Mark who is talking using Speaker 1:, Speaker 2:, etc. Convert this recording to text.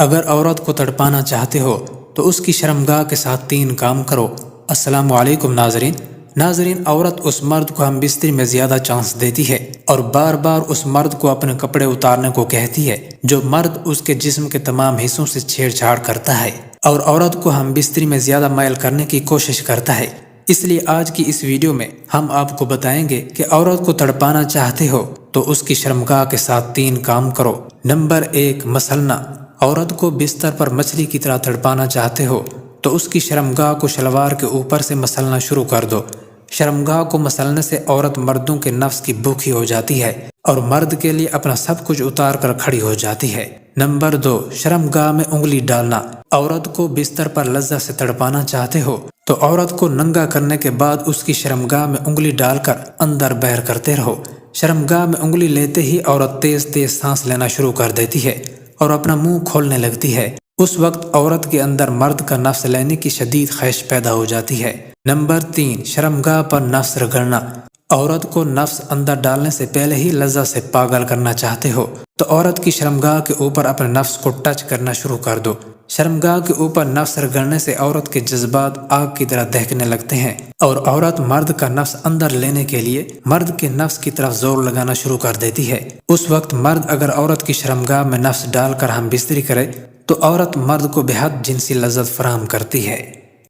Speaker 1: اگر عورت کو تڑپانا چاہتے ہو تو اس کی شرمگاہ کے ساتھ 3 کام کرو۔ السلام علیکم ناظرین، عورت اس مرد کو ہم بستر میں زیادہ چانس دیتی ہے اور بار بار اس مرد کو اپنے کپڑے اتارنے کو کہتی ہے جو مرد اس کے جسم کے تمام حصوں سے چھیڑ چھاڑ کرتا ہے اور عورت کو ہم بستر میں زیادہ مائل کرنے کی کوشش کرتا ہے۔ اس لیے آج کی اس ویڈیو میں ہم آپ کو بتائیں گے کہ عورت کو تڑپانا چاہتے ہو تو اس کی شرمگاہ کے ساتھ 3 کام کرو۔ نمبر 1، مسلنا۔ عورت کو بستر پر مچھلی کی طرح تڑپانا چاہتے ہو تو اس کی شرمگاہ کو شلوار کے اوپر سے مسلنا شروع کر دو۔ شرمگاہ کو مسلنے سے عورت مردوں کے نفس کی بھوکی ہو جاتی ہے اور مرد کے لیے اپنا سب کچھ اتار کر کھڑی ہو جاتی ہے۔ نمبر 2، شرمگاہ میں انگلی ڈالنا۔ عورت کو بستر پر لذت سے تڑپانا چاہتے ہو تو عورت کو ننگا کرنے کے بعد اس کی شرمگاہ میں انگلی ڈال کر اندر بہر کرتے رہو۔ شرمگاہ میں انگلی لیتے ہی عورت تیز تیز سانس لینا شروع کر دیتی ہے اور اپنا منہ کھولنے لگتی ہے۔ اس وقت عورت کے اندر مرد کا نفس لینے کی شدید خواہش پیدا ہو جاتی ہے۔ نمبر 3، شرمگاہ پر نفس رگڑنا۔ عورت کو نفس اندر ڈالنے سے پہلے ہی لذت سے پاگل کرنا چاہتے ہو تو عورت کی شرمگاہ کے اوپر اپنے نفس کو ٹچ کرنا شروع کر دو۔ شرمگاہ کے اوپر نفس رگڑنے سے عورت کے جذبات آگ کی طرح دہکنے لگتے ہیں اور عورت مرد کا نفس اندر لینے کے لیے مرد کے نفس کی طرف زور لگانا شروع کر دیتی ہے۔ اس وقت مرد اگر عورت کی شرمگاہ میں نفس ڈال کر ہم بستری کرے تو عورت مرد کو بے حد جنسی لذت فراہم کرتی ہے۔